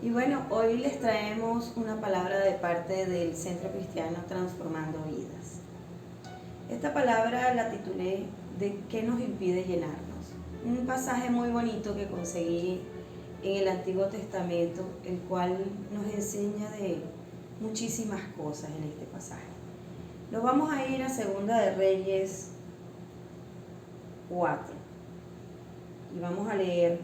Y bueno, hoy les traemos una palabra de parte del Centro Cristiano Transformando Vidas. Esta palabra la titulé ¿De qué nos impide llenarnos? Un pasaje muy bonito que conseguí en el Antiguo Testamento, el cual nos enseña de muchísimas cosas en este pasaje. Nos vamos a ir a Segunda de Reyes 4 y vamos a leer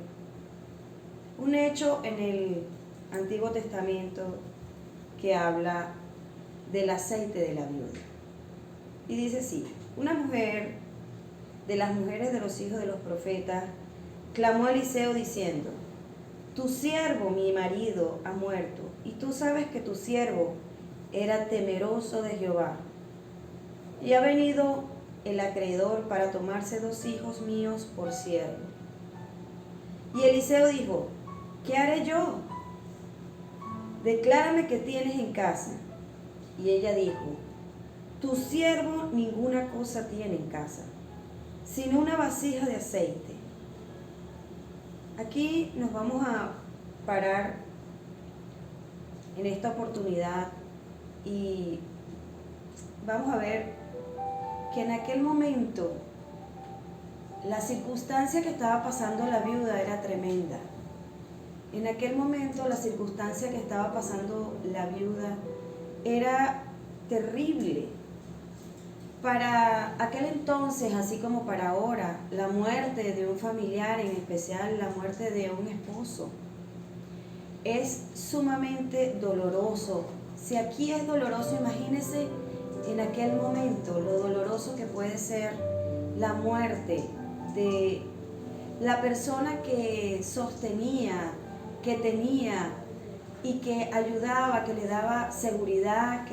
un hecho en el Antiguo Testamento que habla del aceite de la viuda. Y dice así: una mujer de las mujeres de los hijos de los profetas clamó a Eliseo diciendo: tu siervo, mi marido, ha muerto, y tú sabes que tu siervo era temeroso de Jehová. Y ha venido el acreedor para tomarse 2 hijos míos por siervo. Y Eliseo dijo: ¿qué haré yo? Declárame qué tienes en casa. Y ella dijo: tu siervo ninguna cosa tiene en casa, sino una vasija de aceite. Aquí nos vamos a parar en esta oportunidad y vamos a ver que en aquel momento la circunstancia que estaba pasando la viuda era tremenda. En aquel momento la circunstancia que estaba pasando la viuda era terrible. Para aquel entonces, así como para ahora, la muerte de un familiar, en especial la muerte de un esposo, es sumamente doloroso. Si aquí es doloroso, imagínense en aquel momento lo doloroso que puede ser la muerte de la persona que sostenía, que tenía y que ayudaba, que le daba seguridad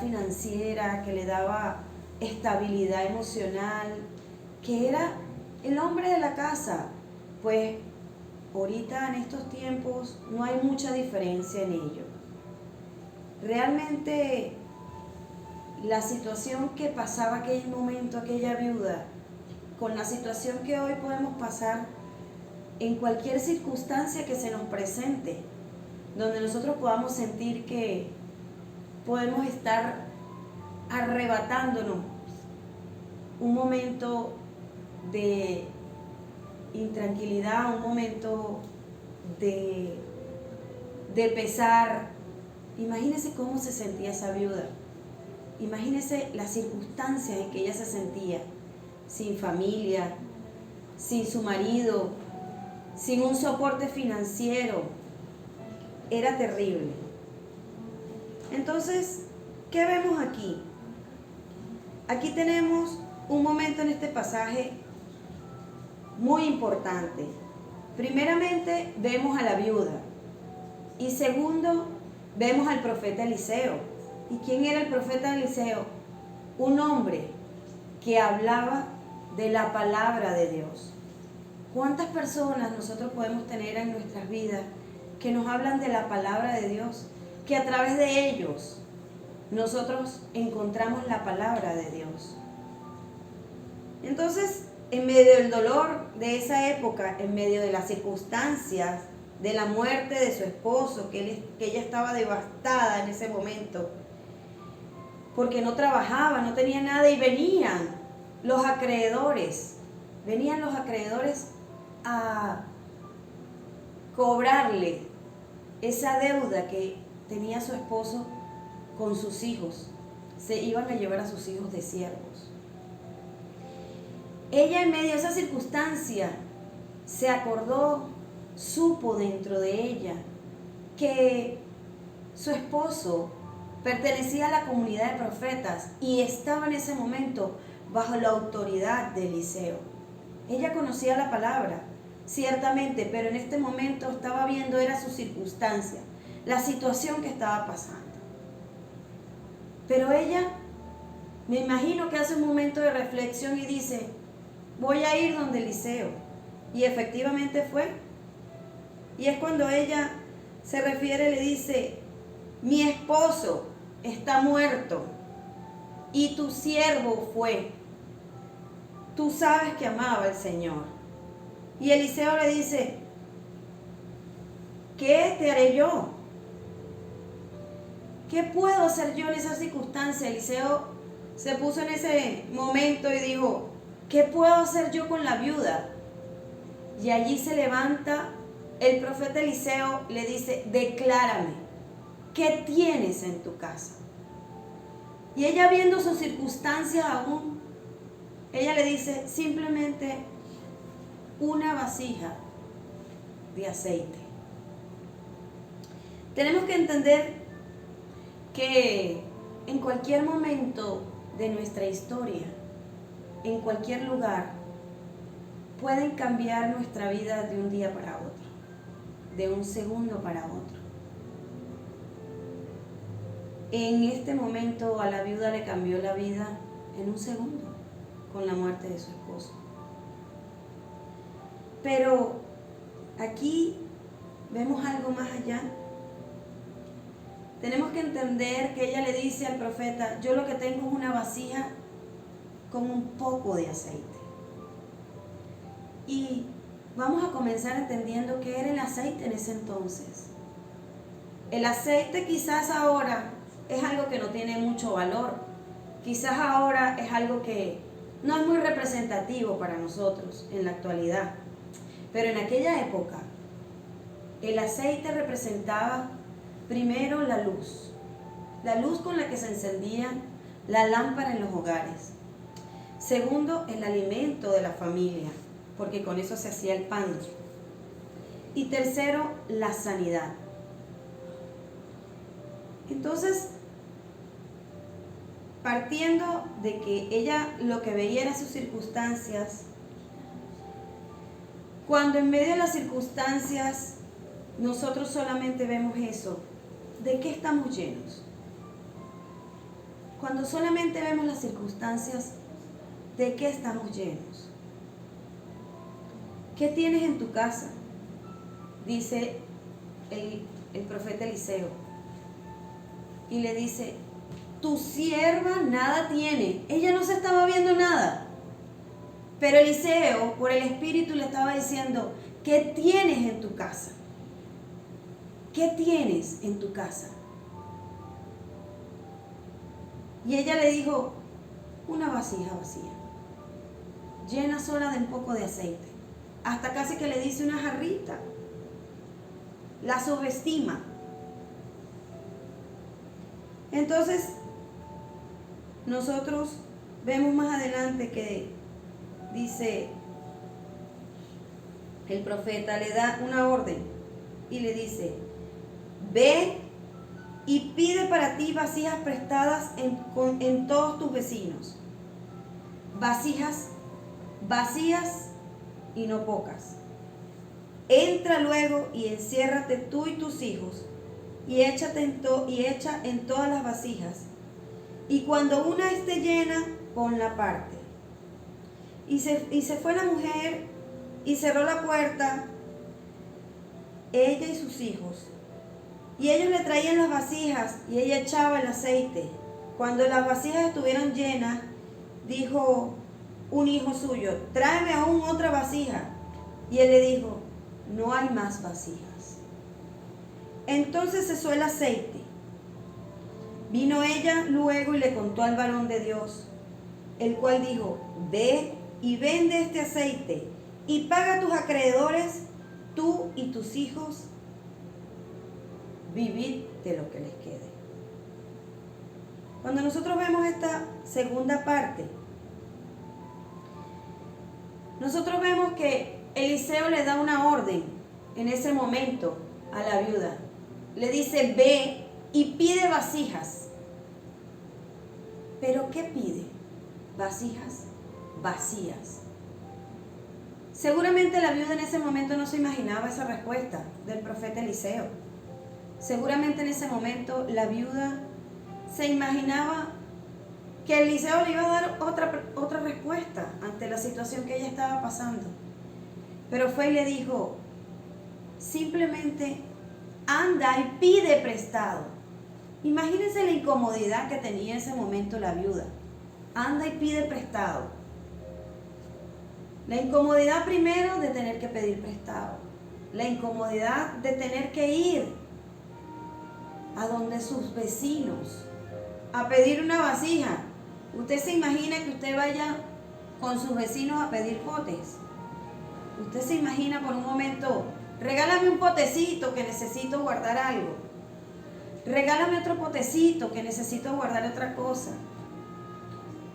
financiera, que le daba estabilidad emocional, que era el hombre de la casa. Pues ahorita en estos tiempos no hay mucha diferencia en ello. Realmente la situación que pasaba aquel momento, aquella viuda, con la situación que hoy podemos pasar en cualquier circunstancia que se nos presente, donde nosotros podamos sentir que podemos estar arrebatándonos un momento de intranquilidad, un momento de pesar. Imagínense cómo se sentía esa viuda. Imagínense las circunstancias en que ella se sentía, sin familia, sin su marido, sin un soporte financiero. Era terrible. Entonces, ¿qué vemos aquí? Aquí tenemos un momento en este pasaje muy importante. Primeramente, vemos a la viuda. Y segundo, vemos al profeta Eliseo. ¿Y quién era el profeta Eliseo? Un hombre que hablaba de la palabra de Dios. ¿Cuántas personas nosotros podemos tener en nuestras vidas que nos hablan de la palabra de Dios? Que a través de ellos nosotros encontramos la palabra de Dios. Entonces, en medio del dolor de esa época, en medio de las circunstancias de la muerte de su esposo, que ella estaba devastada en ese momento, porque no trabajaba, no tenía nada, y venían los acreedores a cobrarle esa deuda que tenía su esposo con sus hijos. Se iban a llevar a sus hijos de siervos. Ella, en medio de esa circunstancia, se acordó, supo dentro de ella que su esposo pertenecía a la comunidad de profetas y estaba en ese momento bajo la autoridad de Eliseo. Ella conocía la palabra, ciertamente, pero en este momento estaba viendo, era su circunstancia, la situación que estaba pasando. Pero ella, me imagino que hace un momento de reflexión y dice: voy a ir donde Eliseo. Y efectivamente fue. Y es cuando ella se refiere, le dice: mi esposo está muerto y tu siervo fue. Tú sabes que amaba al Señor. Y Eliseo le dice: ¿qué te haré yo? ¿Qué puedo hacer yo en esa circunstancia? Eliseo se puso en ese momento y dijo, ¿qué puedo hacer yo con la viuda? Y allí se levanta el profeta Eliseo, le dice, declárame, ¿qué tienes en tu casa? Y ella, viendo sus circunstancias aún, ella le dice, simplemente una vasija de aceite. Tenemos que entender que en cualquier momento de nuestra historia, en cualquier lugar, pueden cambiar nuestra vida de un día para otro, de un segundo para otro. En este momento a la viuda le cambió la vida en un segundo, con la muerte de su esposo. Pero aquí vemos algo más allá. Tenemos que entender que ella le dice al profeta, yo lo que tengo es una vasija con un poco de aceite. Y vamos a comenzar entendiendo qué era el aceite en ese entonces. El aceite quizás ahora es algo que no tiene mucho valor. Quizás ahora es algo que no es muy representativo para nosotros en la actualidad. Pero en aquella época, el aceite representaba primero la luz con la que se encendía la lámpara en los hogares. Segundo, el alimento de la familia, porque con eso se hacía el pan. Y tercero, la sanidad. Entonces, partiendo de que ella lo que veía era sus circunstancias, cuando en medio de las circunstancias nosotros solamente vemos eso, ¿de qué estamos llenos? Cuando solamente vemos las circunstancias, ¿de qué estamos llenos? ¿Qué tienes en tu casa? Dice el profeta Eliseo. Y le dice, tu sierva nada tiene. Ella no se estaba viendo nada. Pero Eliseo, por el Espíritu, le estaba diciendo, ¿qué tienes en tu casa? ¿Qué tienes en tu casa? Y ella le dijo, una vasija vacía, llena sola de un poco de aceite. Hasta casi que le dice una jarrita. La subestima. Entonces, nosotros vemos más adelante que dice, el profeta le da una orden y le dice, ve y pide para ti vasijas prestadas en todos tus vecinos. Vasijas vacías y no pocas. Entra luego y enciérrate tú y tus hijos y echa en todas las vasijas. Y cuando una esté llena, ponla aparte. Y se fue la mujer y cerró la puerta, ella y sus hijos. Y ellos le traían las vasijas y ella echaba el aceite. Cuando las vasijas estuvieron llenas, dijo un hijo suyo, tráeme aún otra vasija. Y él le dijo, no hay más vasijas. Entonces cesó el aceite. Vino ella luego y le contó al varón de Dios, el cual dijo, ve y vende este aceite y paga a tus acreedores, tú y tus hijos, vivid de lo que les quede. Cuando nosotros vemos esta segunda parte, nosotros vemos que Eliseo le da una orden en ese momento a la viuda. Le dice, ve y pide vasijas. ¿Pero qué pide? Vasijas vacías. Seguramente la viuda en ese momento no se imaginaba esa respuesta del profeta Eliseo. Seguramente en ese momento la viuda se imaginaba que Eliseo le iba a dar otra respuesta ante la situación que ella estaba pasando. Pero fue y le dijo, simplemente anda y pide prestado. Imagínense la incomodidad que tenía en ese momento la viuda. Anda y pide prestado. La incomodidad primero de tener que pedir prestado. la incomodidad de tener que ir a donde sus vecinos a pedir una vasija. Usted se imagina que usted vaya con sus vecinos a pedir potes. Usted se imagina por un momento, regálame un potecito que necesito guardar algo. Regálame otro potecito que necesito guardar otra cosa.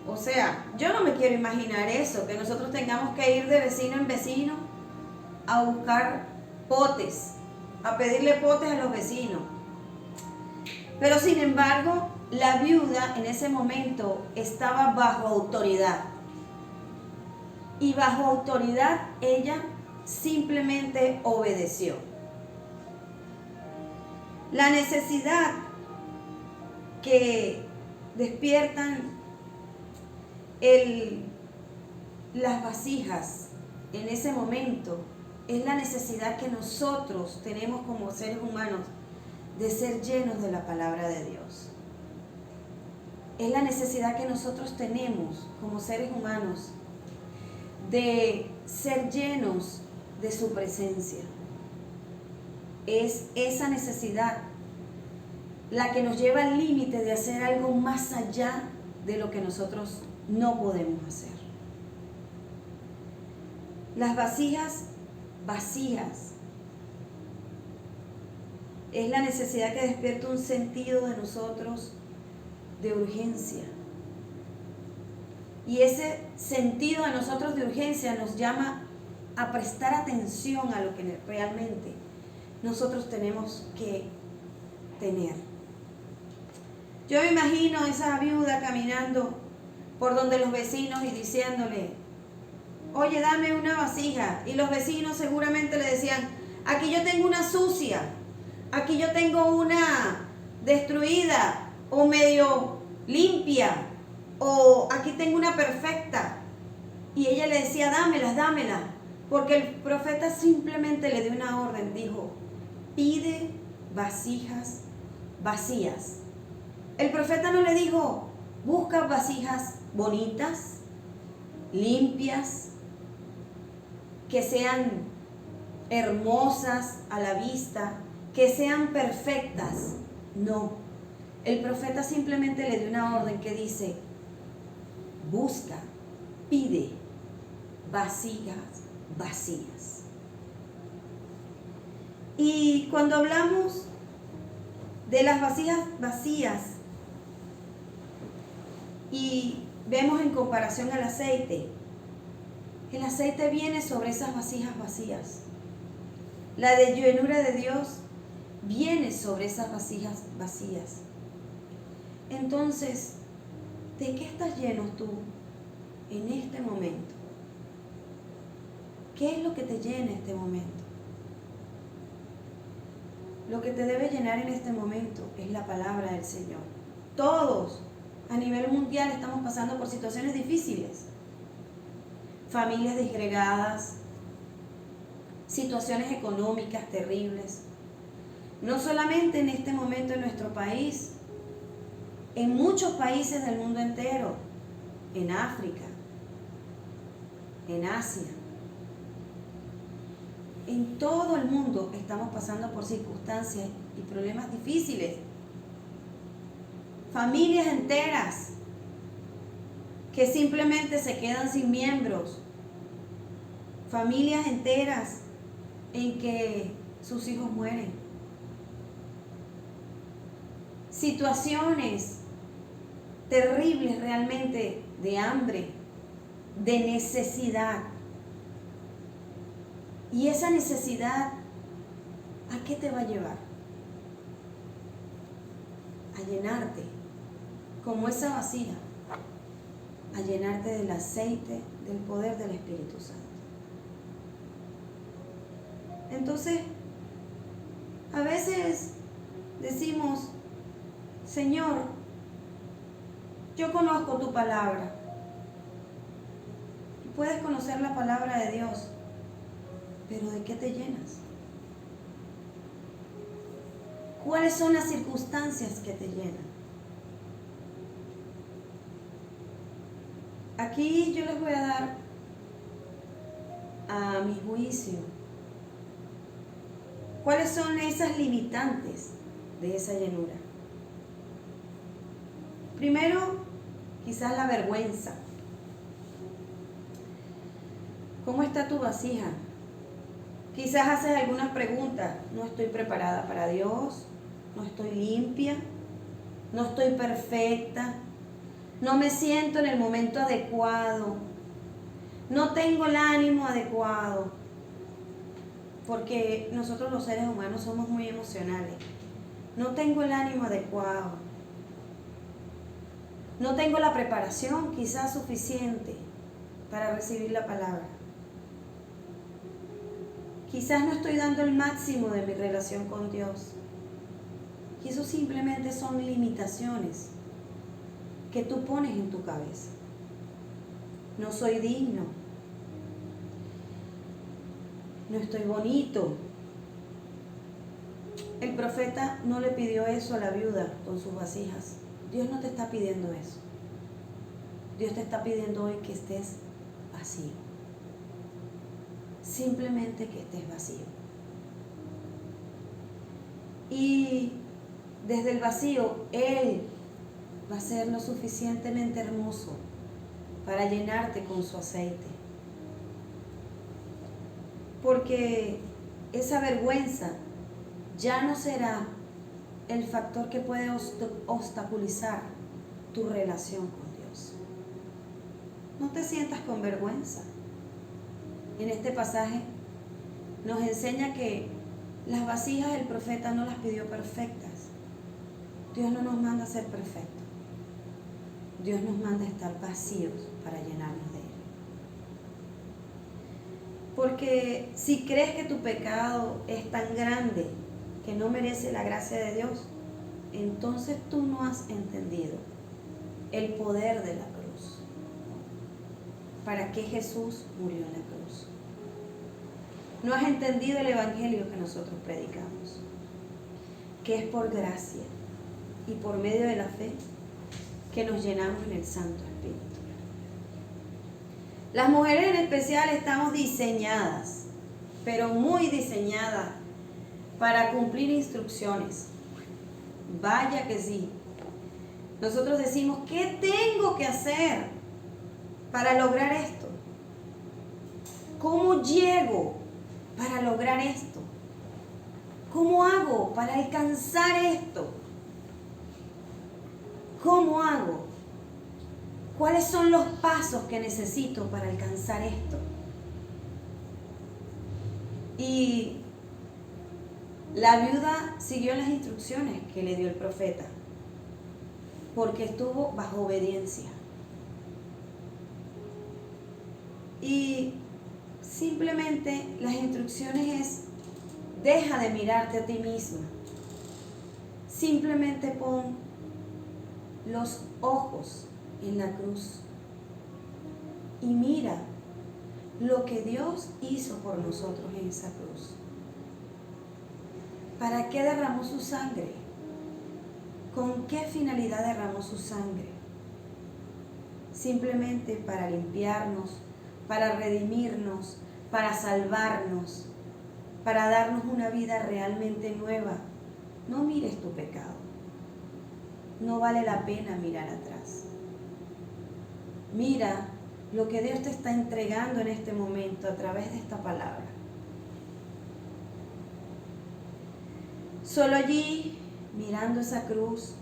O sea, yo no me quiero imaginar eso, que nosotros tengamos que ir de vecino en vecino a buscar potes, a pedirle potes a los vecinos. Pero sin embargo, la viuda en ese momento estaba bajo autoridad. Y bajo autoridad ella simplemente obedeció. La necesidad que despiertan las vasijas en ese momento es la necesidad que nosotros tenemos como seres humanos de ser llenos de la palabra de Dios. Es la necesidad que nosotros tenemos como seres humanos de ser llenos de su presencia. Es esa necesidad la que nos lleva al límite de hacer algo más allá de lo que nosotros no podemos hacer. Las vasijas vacías es la necesidad que despierta un sentido de nosotros de urgencia. Y ese sentido de nosotros de urgencia nos llama a prestar atención a lo que realmente nosotros tenemos que tener. Yo me imagino a esa viuda caminando por donde los vecinos y diciéndole, oye, dame una vasija. Y los vecinos seguramente le decían, aquí yo tengo una sucia, aquí yo tengo una destruida o medio limpia, o aquí tengo una perfecta. Y ella le decía, dámela, porque el profeta simplemente le dio una orden, dijo, pide vasijas vacías. El profeta no le dijo, busca vasijas bonitas, limpias, que sean hermosas a la vista, que sean perfectas. No, el profeta simplemente le dio una orden que dice, busca, pide vasijas vacías. Y cuando hablamos de las vasijas vacías y vemos en comparación al aceite, el aceite viene sobre esas vasijas vacías. La de llenura de Dios viene sobre esas vasijas vacías. Entonces, ¿de qué estás lleno tú en este momento? ¿Qué es lo que te llena en este momento? Lo que te debe llenar en este momento es la palabra del Señor. Todos a nivel mundial estamos pasando por situaciones difíciles. Familias disgregadas, situaciones económicas terribles. No solamente en este momento en nuestro país, en muchos países del mundo entero, en África, en Asia. En todo el mundo estamos pasando por circunstancias y problemas difíciles. Familias enteras que simplemente se quedan sin miembros. Familias enteras en que sus hijos mueren. Situaciones terribles realmente de hambre, de necesidad. Y esa necesidad, ¿a qué te va a llevar? A llenarte, como esa vasija, a llenarte del aceite, del poder del Espíritu Santo. Entonces, a veces decimos, Señor, yo conozco tu palabra. Y puedes conocer la palabra de Dios, pero ¿de qué te llenas? ¿Cuáles son las circunstancias que te llenan? Aquí yo les voy a dar, a mi juicio, ¿Cuáles son esas limitantes de esa llenura? Primero, quizás la vergüenza. ¿Cómo está tu vasija? Quizás haces algunas preguntas. No estoy preparada para Dios, no estoy limpia, no estoy perfecta, no me siento en el momento adecuado, no tengo el ánimo adecuado, porque nosotros los seres humanos somos muy emocionales. No tengo el ánimo adecuado, no tengo la preparación quizás suficiente para recibir la palabra. Quizás no estoy dando el máximo de mi relación con Dios. Y eso simplemente son limitaciones que tú pones en tu cabeza. No soy digno. No estoy bonito. El profeta no le pidió eso a la viuda con sus vasijas. Dios no te está pidiendo eso. Dios te está pidiendo hoy que estés vacío. Simplemente que estés vacío. Y desde el vacío, Él va a ser lo suficientemente hermoso para llenarte con su aceite. Porque esa vergüenza ya no será el factor que puede obstaculizar tu relación con Dios. No te sientas con vergüenza. En este pasaje nos enseña que las vasijas del profeta no las pidió perfectas. Dios no nos manda a ser perfectos. Dios nos manda a estar vacíos para llenarnos de Él. Porque si crees que tu pecado es tan grande que no merece la gracia de Dios, entonces tú no has entendido el poder de la cruz. ¿Para qué Jesús murió en la cruz? No has entendido el evangelio que nosotros predicamos, que es por gracia y por medio de la fe que nos llenamos en el Santo Espíritu. Las mujeres en especial estamos diseñadas, pero muy diseñadas para cumplir instrucciones. Vaya que sí. Nosotros decimos, ¿qué tengo que hacer para lograr esto? ¿Cómo llego para lograr esto? ¿Cómo hago para alcanzar esto? ¿Cómo hago? ¿Cuáles son los pasos que necesito para alcanzar esto? Y la viuda siguió las instrucciones que le dio el profeta, porque estuvo bajo obediencia. Y simplemente las instrucciones es, deja de mirarte a ti misma. Simplemente pon los ojos en la cruz y mira lo que Dios hizo por nosotros en esa cruz. ¿Para qué derramó su sangre? ¿Con qué finalidad derramó su sangre? Simplemente para limpiarnos, para redimirnos, para salvarnos, para darnos una vida realmente nueva. No mires tu pecado. No vale la pena mirar atrás. Mira lo que Dios te está entregando en este momento a través de esta palabra. Solo allí, mirando esa cruz,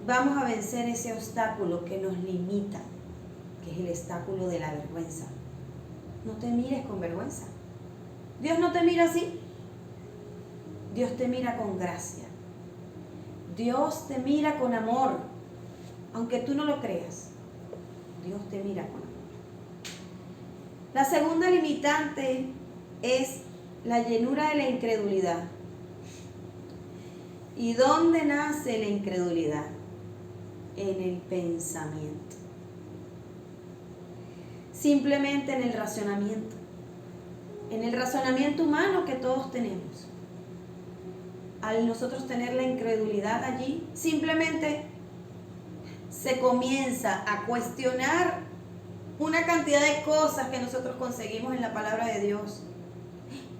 vamos a vencer ese obstáculo que nos limita, que es el obstáculo de la vergüenza. No te mires con vergüenza. Dios no te mira así. Dios te mira con gracia. Dios te mira con amor. Aunque tú no lo creas, Dios te mira con amor. La segunda limitante es la llenura de la incredulidad. ¿Y dónde nace la incredulidad? En el pensamiento. Simplemente en el razonamiento. En el razonamiento humano que todos tenemos. Al nosotros tener la incredulidad allí, simplemente se comienza a cuestionar una cantidad de cosas que nosotros conseguimos en la palabra de Dios.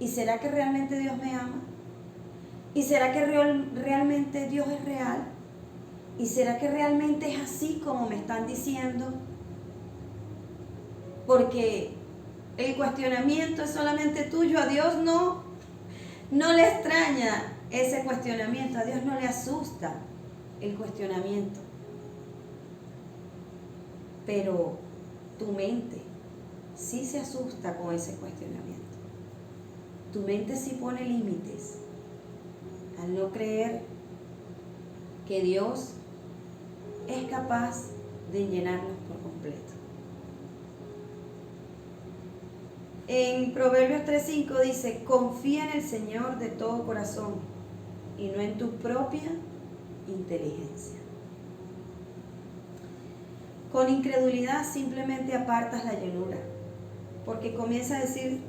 ¿Y será que realmente Dios me ama? ¿Y será que realmente Dios es real? ¿Y será que realmente es así como me están diciendo? Porque el cuestionamiento es solamente tuyo, a Dios no le extraña ese cuestionamiento, a Dios no le asusta el cuestionamiento. Pero tu mente sí se asusta con ese cuestionamiento. Tu mente sí pone límites al no creer que Dios es capaz de llenarnos por completo. En Proverbios 3:5 dice: confía en el Señor de todo corazón y no en tu propia inteligencia. Con incredulidad simplemente apartas la llenura, porque comienza a decir: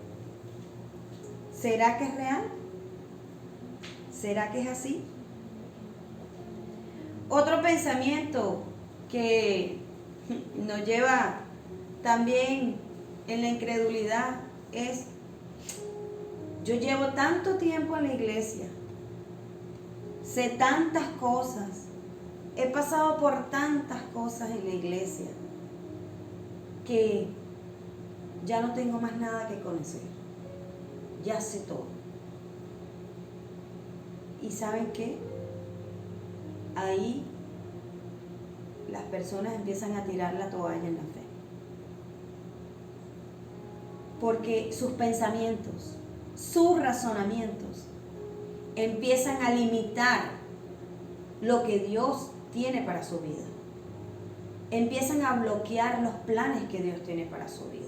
¿será que es real? ¿Será que es así? Otro pensamiento que nos lleva también en la incredulidad es: yo llevo tanto tiempo en la iglesia, sé tantas cosas, he pasado por tantas cosas en la iglesia, que ya no tengo más nada que conocer, ya sé todo. ¿Y saben qué? Ahí las personas empiezan a tirar la toalla en la fe, porque sus pensamientos, sus razonamientos empiezan a limitar lo que Dios tiene para su vida, empiezan a bloquear los planes que Dios tiene para su vida.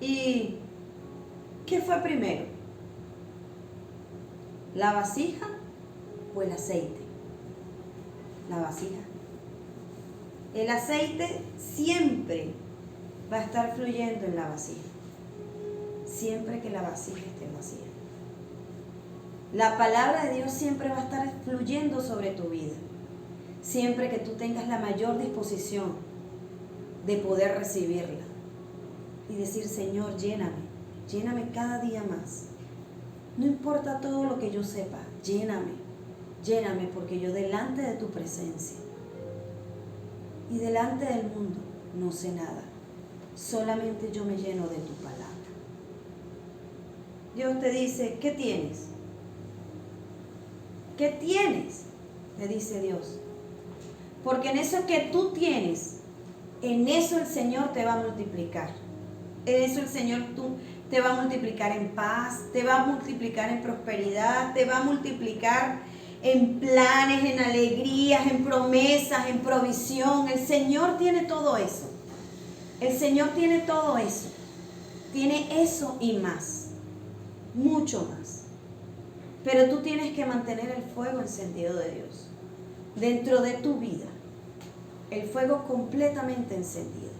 ¿Y qué fue primero? ¿La vasija o el aceite? La vasija. El aceite siempre va a estar fluyendo en la vasija, siempre que la vasija esté vacía. La palabra de Dios siempre va a estar fluyendo sobre tu vida, siempre que tú tengas la mayor disposición de poder recibirla y decir: Señor, lléname cada día más. No importa todo lo que yo sepa, lléname, porque yo delante de tu presencia y delante del mundo no sé nada, solamente yo me lleno de tu palabra. Dios te dice: ¿qué tienes? ¿Qué tienes? Te dice Dios. Porque en eso que tú tienes, en eso el Señor te va a multiplicar. En eso el Señor te va a multiplicar en paz, te va a multiplicar en prosperidad, te va a multiplicar en planes, en alegrías, en promesas, en provisión. El Señor tiene todo eso. El Señor tiene todo eso. Tiene eso y más, mucho más. Pero tú tienes que mantener el fuego encendido de Dios dentro de tu vida. El fuego completamente encendido.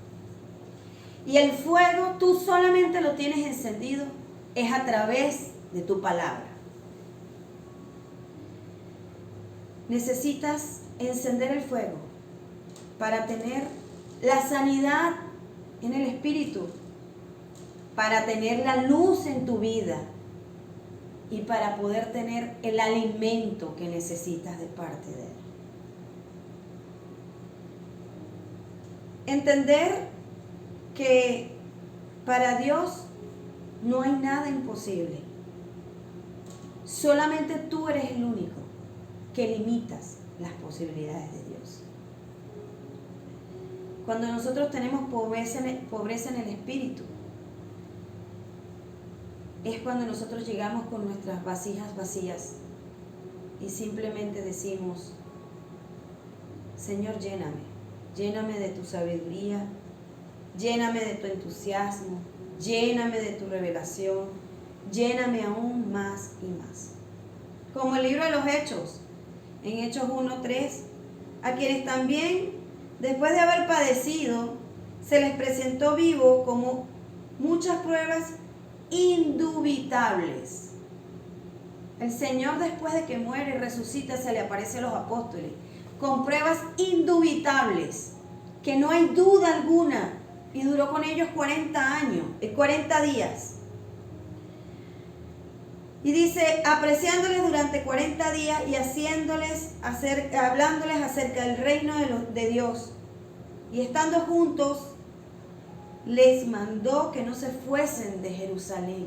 Y el fuego tú solamente lo tienes encendido es a través de tu palabra. Necesitas encender el fuego para tener la sanidad en el espíritu, para tener la luz en tu vida y para poder tener el alimento que necesitas de parte de Él. Entender que para Dios no hay nada imposible. Solamente tú eres el único que limitas las posibilidades de Dios. Cuando nosotros tenemos pobreza en el espíritu, es cuando nosotros llegamos con nuestras vasijas vacías y simplemente decimos: Señor, lléname de tu sabiduría, lléname de tu entusiasmo, lléname de tu revelación, lléname aún más y más. Como el libro de los Hechos, en Hechos 1:3, a quienes también, después de haber padecido, se les presentó vivo como muchas pruebas indubitables. El Señor, después de que muere y resucita, se le aparece a los apóstoles con pruebas indubitables, que no hay duda alguna, y duró con ellos 40 días. Y dice, apreciándoles durante 40 días y hablándoles acerca del reino de Dios. Y estando juntos, les mandó que no se fuesen de Jerusalén,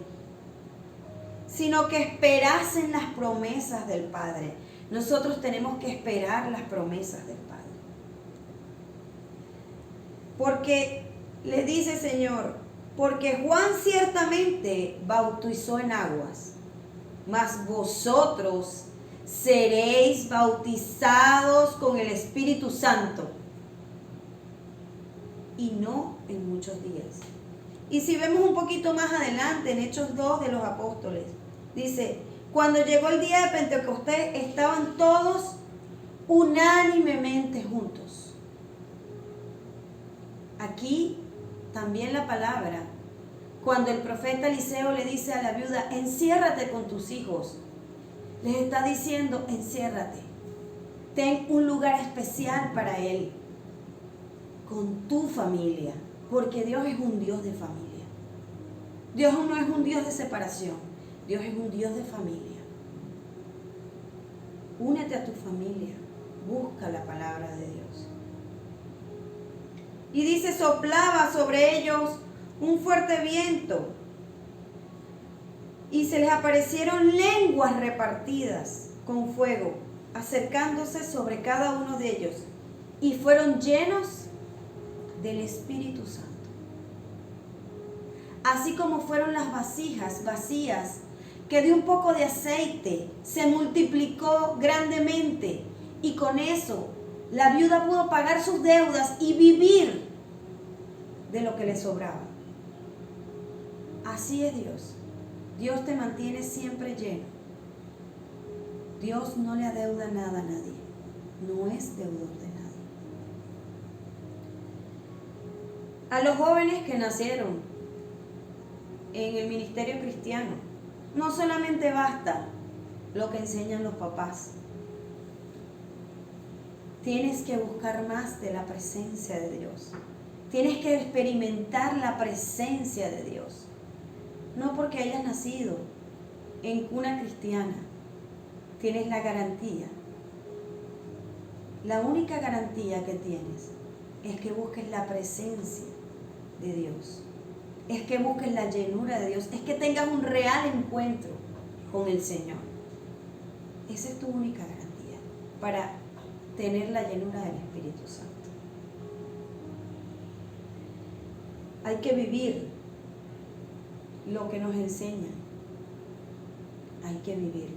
sino que esperasen las promesas del Padre. Nosotros tenemos que esperar las promesas del Padre. Porque le dice Señor, porque Juan ciertamente bautizó en aguas, mas vosotros seréis bautizados con el Espíritu Santo, y no en muchos días. Y si vemos un poquito más adelante, en Hechos 2 de los apóstoles, dice, cuando llegó el día de Pentecostés, estaban todos unánimemente juntos. Aquí también la palabra, cuando el profeta Eliseo le dice a la viuda, enciérrate con tus hijos, les está diciendo, enciérrate, ten un lugar especial para él, con tu familia, porque Dios es un Dios de familia. Dios no es un Dios de separación, Dios es un Dios de familia. Únete a tu familia, busca la palabra de Dios. Y dice, soplaba sobre ellos un fuerte viento, y se les aparecieron lenguas repartidas con fuego, acercándose sobre cada uno de ellos, y fueron llenos del Espíritu Santo. Así como fueron las vasijas vacías, que de un poco de aceite se multiplicó grandemente, y con eso la viuda pudo pagar sus deudas y vivir de lo que le sobraba. Así es Dios. Dios te mantiene siempre lleno. Dios no le adeuda nada a nadie. No es deudor de nadie. A los jóvenes que nacieron en el ministerio cristiano, no solamente basta lo que enseñan los papás. Tienes que buscar más de la presencia de Dios. Tienes que experimentar la presencia de Dios. No porque hayas nacido en cuna cristiana, tienes la garantía. La única garantía que tienes es que busques la presencia de Dios. Es que busques la llenura de Dios. Es que tengas un real encuentro con el Señor. Esa es tu única garantía para tener la llenura del Espíritu Santo. Hay que vivir lo que nos enseñan. Hay que vivir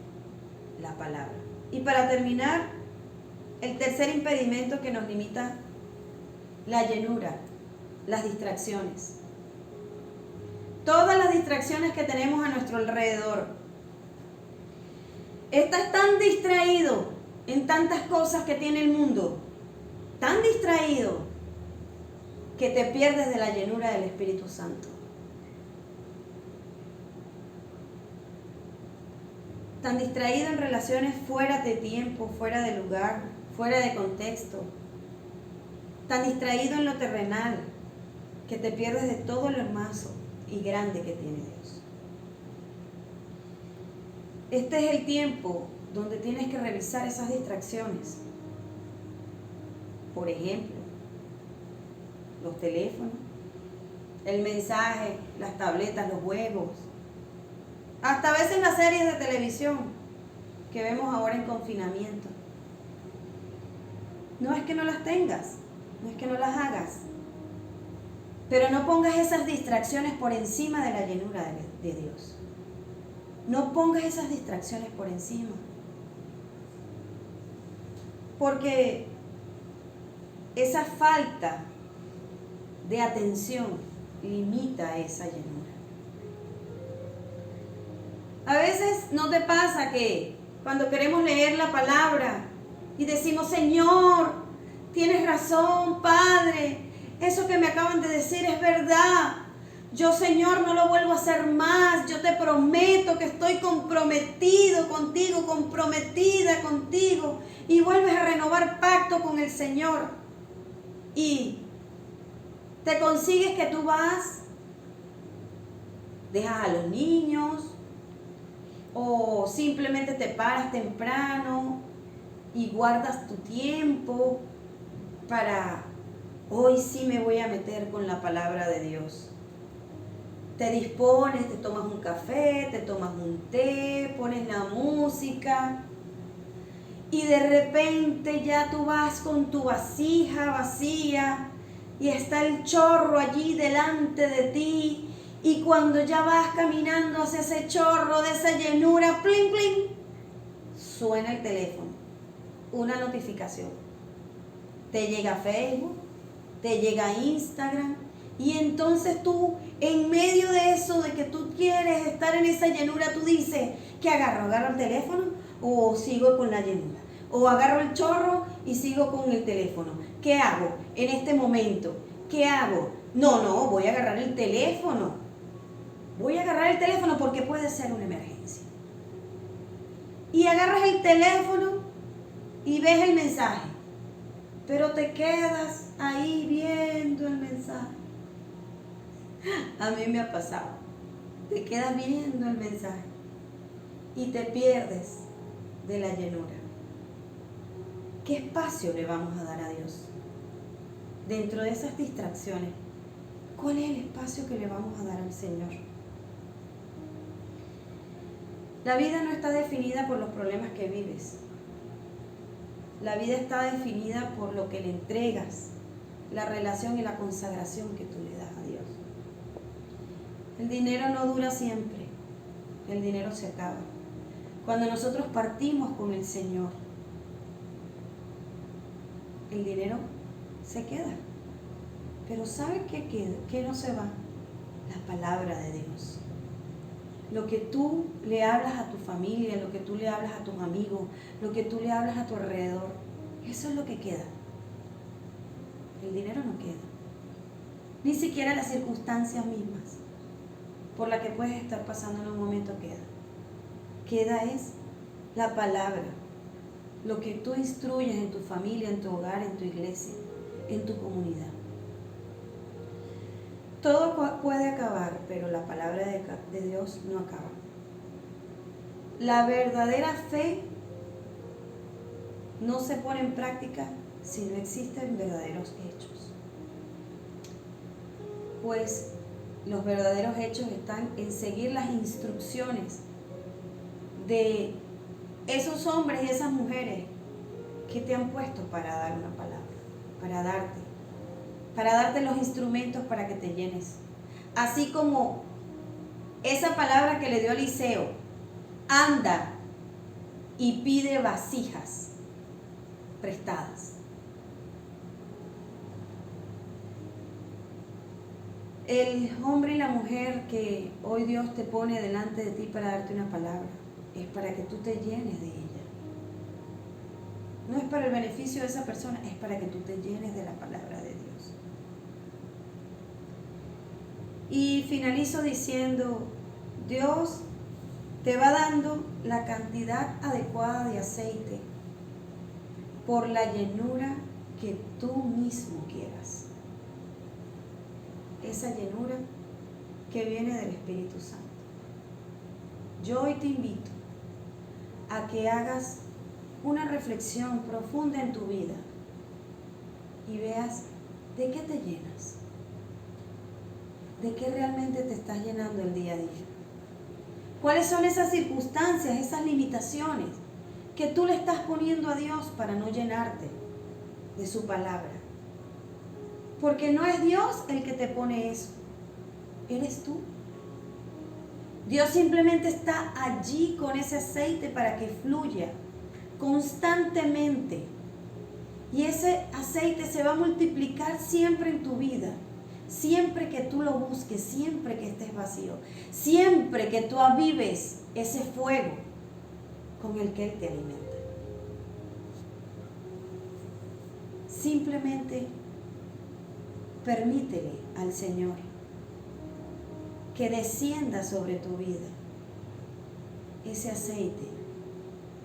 la palabra. Y para terminar, el tercer impedimento que nos limita la llenura, las distracciones. Todas las distracciones que tenemos a nuestro alrededor. Estás tan distraído en tantas cosas que tiene el mundo, tan distraído, que te pierdes de la llenura del Espíritu Santo. Tan distraído en relaciones fuera de tiempo, fuera de lugar, fuera de contexto. Tan distraído en lo terrenal, que te pierdes de todo lo hermoso y grande que tiene Dios. Este es el tiempo donde tienes que revisar esas distracciones. Por ejemplo, los teléfonos, el mensaje, las tabletas, los juegos, hasta a veces las series de televisión que vemos ahora en confinamiento. No es que no las tengas, no es que no las hagas, pero no pongas esas distracciones por encima de la llenura de Dios. No pongas esas distracciones por encima, porque esa falta de atención limita esa llenura. A veces no te pasa que cuando queremos leer la palabra y decimos, Señor, tienes razón, Padre, eso que me acaban de decir es verdad. Yo, Señor, no lo vuelvo a hacer más. Yo te prometo que estoy comprometido contigo, comprometida contigo. Y vuelves a renovar pacto con el Señor. Y te consigues que tú vas, dejas a los niños, o simplemente te paras temprano y guardas tu tiempo para hoy sí me voy a meter con la palabra de Dios. Te dispones, te tomas un café, te tomas un té, pones la música y de repente ya tú vas con tu vasija vacía y está el chorro allí delante de ti, y cuando ya vas caminando hacia ese chorro de esa llenura, plin, plin, suena el teléfono, una notificación. Te llega Facebook, te llega Instagram, y entonces tú, en medio de eso, de que tú quieres estar en esa llenura, tú dices, ¿qué agarro? ¿Agarro el teléfono o sigo con la llenura? O agarro el chorro y sigo con el teléfono. ¿Qué hago en este momento? ¿Qué hago? No, voy a agarrar el teléfono. Voy a agarrar el teléfono porque puede ser una emergencia. Y agarras el teléfono y ves el mensaje, pero te quedas ahí viendo el mensaje. A mí me ha pasado. Te quedas viendo el mensaje y te pierdes de la llenura. ¿Qué espacio le vamos a dar a Dios? Dentro de esas distracciones, ¿cuál es el espacio que le vamos a dar al Señor? La vida no está definida por los problemas que vives. La vida está definida por lo que le entregas, la relación y la consagración que tú le das a Dios. El dinero no dura siempre, el dinero se acaba. Cuando nosotros partimos con el Señor, el dinero se queda. Pero ¿sabe qué queda? ¿Qué no se va? La palabra de Dios. Lo que tú le hablas a tu familia, lo que tú le hablas a tus amigos, lo que tú le hablas a tu alrededor, eso es lo que queda. El dinero no queda. Ni siquiera las circunstancias mismas por las que puedes estar pasando en un momento queda. Queda es la palabra, lo que tú instruyes en tu familia, en tu hogar, en tu iglesia, en tu comunidad. Todo puede acabar, pero la palabra de Dios no acaba. La verdadera fe no se pone en práctica si no existen verdaderos hechos. Pues los verdaderos hechos están en seguir las instrucciones de esos hombres y esas mujeres que te han puesto para dar una palabra, para darte los instrumentos para que te llenes. Así como esa palabra que le dio a Eliseo, anda y pide vasijas prestadas. El hombre y la mujer que hoy Dios te pone delante de ti para darte una palabra, es para que tú te llenes de ella. No es para el beneficio de esa persona, es para que tú te llenes de la palabra de Dios. Y finalizo diciendo, Dios te va dando la cantidad adecuada de aceite por la llenura que tú mismo quieras. Esa llenura que viene del Espíritu Santo. Yo hoy te invito a que hagas una reflexión profunda en tu vida y veas de qué te llenas, de qué realmente te estás llenando el día a día. ¿Cuáles son esas circunstancias, esas limitaciones que tú le estás poniendo a Dios para no llenarte de su palabra? Porque no es Dios el que te pone eso, eres tú. Dios simplemente está allí con ese aceite para que fluya constantemente. Y ese aceite se va a multiplicar siempre en tu vida. Siempre que tú lo busques, siempre que estés vacío, siempre que tú avives ese fuego con el que Él te alimenta. Simplemente permítele al Señor que descienda sobre tu vida ese aceite,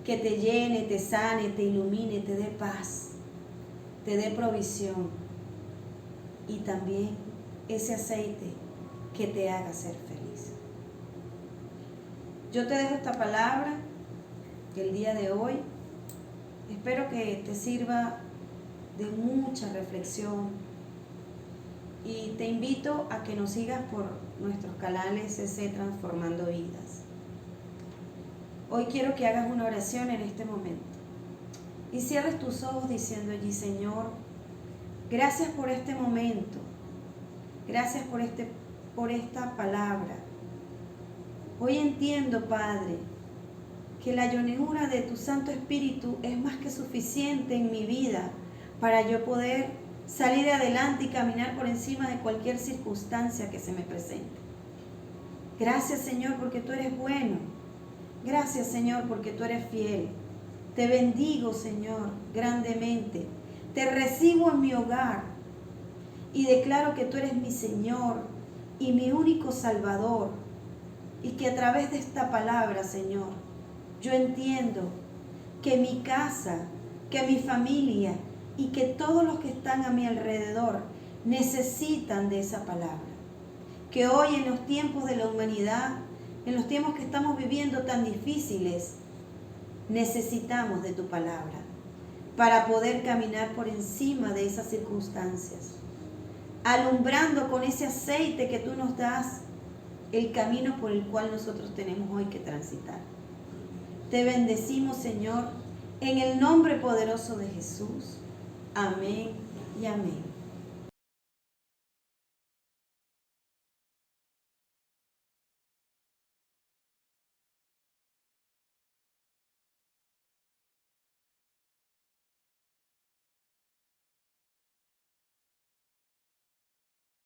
que te llene, te sane, te ilumine, te dé paz, te dé provisión, y también ese aceite que te haga ser feliz. Yo te dejo esta palabra el día de hoy. Espero que te sirva de mucha reflexión y te invito a que nos sigas por nuestros canales CC Transformando Vidas. Hoy quiero que hagas una oración en este momento y cierres tus ojos diciendo allí: Señor, gracias por este momento, gracias por esta palabra. Hoy entiendo, Padre, que la llenura de tu Santo Espíritu es más que suficiente en mi vida para yo poder salir adelante y caminar por encima de cualquier circunstancia que se me presente. Gracias, Señor, porque tú eres bueno. Gracias, Señor, porque tú eres fiel. Te bendigo, Señor, grandemente. Te recibo en mi hogar y declaro que tú eres mi Señor y mi único Salvador. Y que a través de esta palabra, Señor, yo entiendo que mi casa, que mi familia y que todos los que están a mi alrededor necesitan de esa palabra. Que hoy, en los tiempos de la humanidad, en los tiempos que estamos viviendo tan difíciles, necesitamos de tu palabra para poder caminar por encima de esas circunstancias, alumbrando con ese aceite que tú nos das el camino por el cual nosotros tenemos hoy que transitar. Te bendecimos, Señor, en el nombre poderoso de Jesús. Amén y amén.